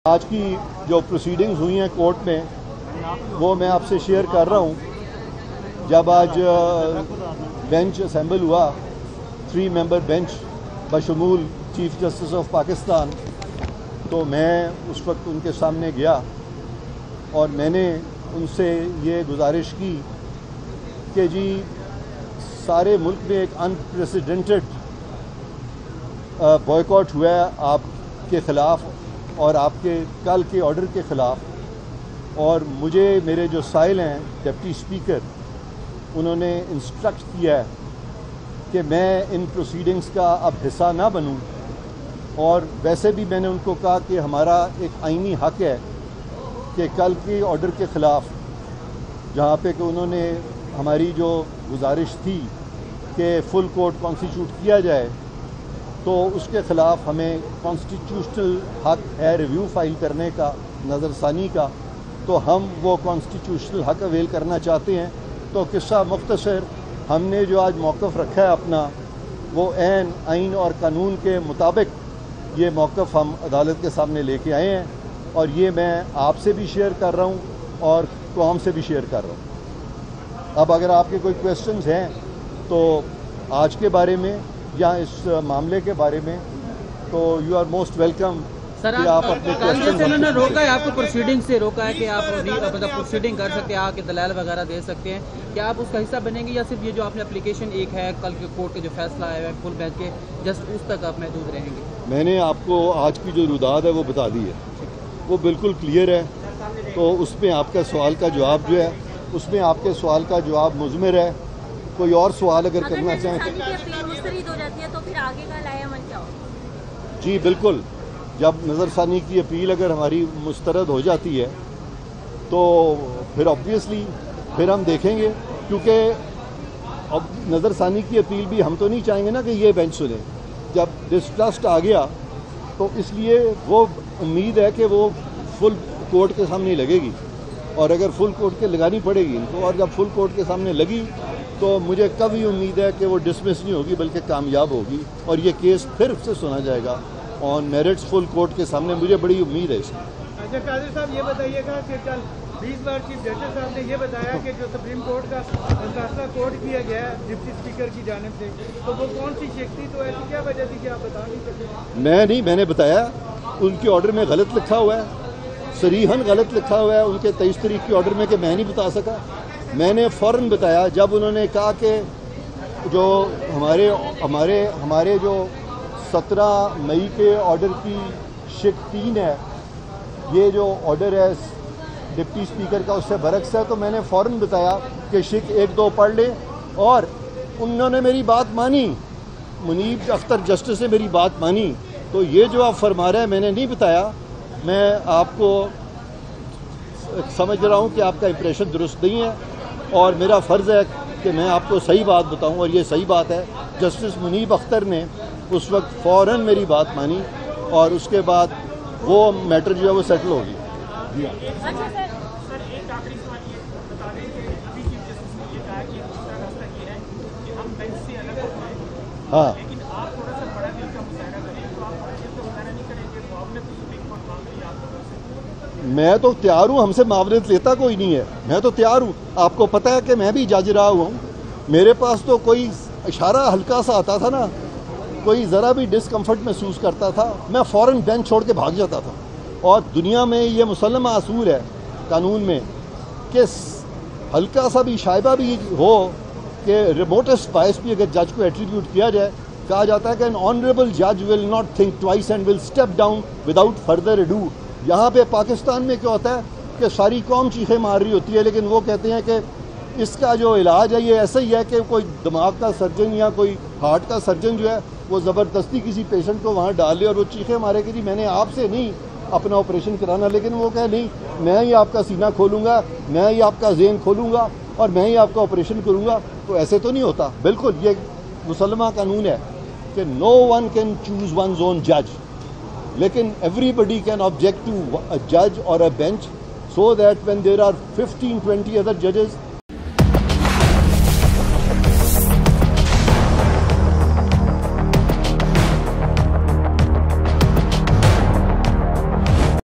आज की जो प्रोसीडिंग्स हुई हैं कोर्ट में वो मैं आपसे शेयर कर रहा हूँ। जब आज बेंच असेंबल हुआ 3 मेंबर बेंच बशमूल चीफ जस्टिस ऑफ पाकिस्तान, तो मैं उस वक्त उनके सामने गया और मैंने उनसे ये गुजारिश की कि जी सारे मुल्क में एक अनप्रेसिडेंटेड बॉयकॉट हुआ है आपके ख़िलाफ़ और आपके कल के ऑर्डर के ख़िलाफ़, और मुझे मेरे जो साइल हैं डिप्टी स्पीकर उन्होंने इंस्ट्रक्ट किया है कि मैं इन प्रोसीडिंग्स का अब हिस्सा ना बनूं। और वैसे भी मैंने उनको कहा कि हमारा एक आईनी हक है कि कल के ऑर्डर के ख़िलाफ़ जहाँ पे कि उन्होंने हमारी जो गुजारिश थी कि फुल कोर्ट कॉन्स्टिट्यूट किया जाए, तो उसके ख़िलाफ़ हमें कॉन्स्टिट्यूशनल हक है रिव्यू फाइल करने का, नज़रसानी का, तो हम वो कॉन्स्टिट्यूशनल हक अवेल करना चाहते हैं। तो किस्सा मुख्तसर हमने जो आज मौक़िफ़ रखा है अपना, वो ऐन आइन और कानून के मुताबिक ये मौक़िफ़ हम अदालत के सामने लेके आए हैं, और ये मैं आपसे भी शेयर कर रहा हूँ और कौम से भी शेयर कर रहा हूँ। अब अगर आपके कोई क्वेश्चंस हैं तो आज के बारे में या इस मामले के बारे में, तो you are most welcome. Sir, आप अपने क्वेश्चन उन्होंने रोका है, आपको प्रोसीडिंग से रोका है कि आप मतलब प्रोसीडिंग कर सकते हैं, आके दलाल वगैरह दे सकते हैं, क्या आप उसका हिस्सा बनेंगे या सिर्फ ये जो आपने एप्लीकेशन एक है कल के कोर्ट के जो फैसला आया है फुल बेंच के जस्ट उस तक आप महदूद रहेंगे? मैंने आपको आज की जो रुदाद है वो बता दी है, वो बिल्कुल क्लियर है। तो उसमें आपका सवाल का जवाब जो है, उसमें आपके सवाल का जवाब मुज़मिर है। कोई और सवाल अगर करना चाहें तो फिर आगे का लायामल क्या होगा? जी बिल्कुल, जब नज़रसानी की अपील अगर हमारी मुस्तरद हो जाती है तो फिर ऑब्वियसली फिर हम देखेंगे, क्योंकि अब नज़रसानी की अपील भी हम तो नहीं चाहेंगे ना कि ये बेंच सुने। जब डिस्ट्रस्ट आ गया तो इसलिए वो उम्मीद है कि वो फुल कोर्ट के सामने लगेगी, और अगर फुल कोर्ट के लगानी पड़ेगी इनको, और जब फुल कोर्ट के सामने लगी तो मुझे कभी उम्मीद है कि वो डिसमिस नहीं होगी बल्कि कामयाब होगी, और ये केस फिर से सुना जाएगा ऑन मेरिट्स फुल कोर्ट के सामने। मुझे बड़ी उम्मीद है इसकी। अच्छा कादिर साहब, ये बताइएगा कि कल 20 बार चीफ जस्टिस साहब ने ये बताया कि जो सुप्रीम कोर्ट का फैसला कोर्ट किया गया है डिप्टी स्पीकर की जानिब से, तो वो कौन सी शख्स थी, तो ऐसी क्या वजह थी कि आप बता नहीं सकते? मैंने बताया उनके ऑर्डर में गलत लिखा हुआ है, सरीहन गलत लिखा हुआ है उनके 23 तारीख के ऑर्डर में, कि मैं नहीं बता सका। मैंने फ़ौरन बताया जब उन्होंने कहा कि जो हमारे जो 17 मई के ऑर्डर की शिक 3 है, ये जो ऑर्डर है डिप्टी स्पीकर का उससे बरक्स है, तो मैंने फ़ौरन बताया कि शिक 1-2 पढ़ लें, और उन्होंने मेरी बात मानी। मुनीब अख्तर जस्टिस ने मेरी बात मानी। तो ये जो आप फरमा रहे हैं मैंने नहीं बताया, मैं आपको समझ रहा हूँ कि आपका इंप्रेशन दुरुस्त नहीं है, और मेरा फ़र्ज़ है कि मैं आपको सही बात बताऊँ, और ये सही बात है। जस्टिस मुनीब अख्तर ने उस वक्त फ़ौरन मेरी बात मानी, और उसके बाद वो मैटर जो है वो सेटल हो गया। सर एक आखिरी सवाल ये बता दें कि अभी चीफ जस्टिस ने ये कहा कि दूसरा रास्ता ये है कि हम बेंच से अलग हो जाएं, हाँ, लेकिन आप थोड़ा सा बड़ा दिल का मुजाहरा करें, तो आप बड़ा दिल का मुजाहरा नहीं करेंगे, मुआवनत तो सुप्रीम कोर्ट मांग रही है आपको तरफ से। मैं तो तैयार हूँ, हमसे मावनत लेता कोई नहीं है, मैं तो तैयार हूँ। आपको पता है कि मैं भी जज रहा हुआ हूँ, मेरे पास तो कोई इशारा हल्का सा आता था ना, कोई ज़रा भी डिस्कम्फर्ट महसूस करता था, मैं फ़ौरन बेंच छोड़ के भाग जाता था। और दुनिया में ये मुसल्लम असूल है कानून में कि हल्का सा भी शायबा भी हो कि रिमोटेस्ट बायस भी अगर जज को एट्रीब्यूट किया जाए, कहा जाता है कि एन ऑनरेबल जज will not think twice and will step down without further ado. यहाँ पे पाकिस्तान में क्या होता है कि सारी कौम चीखें मार रही होती है, लेकिन वो कहते हैं कि इसका जो इलाज है ये ऐसा ही है कि कोई दिमाग का सर्जन या कोई हार्ट का सर्जन जो है वो ज़बरदस्ती किसी पेशेंट को वहाँ डाल ले और वो चीखें मारे कि जी मैंने आपसे नहीं अपना ऑपरेशन कराना, लेकिन वो कहे नहीं, मैं ही आपका सीना खोलूँगा, मैं ही आपका ज़हन खोलूँगा, और मैं ही आपका ऑपरेशन करूँगा। तो ऐसे तो नहीं होता। बिल्कुल ये मुसलमान कानून है कि no one can choose one's own जज, लेकिन everybody can object to a जज और a bench, so that when there are 15-20 other judges,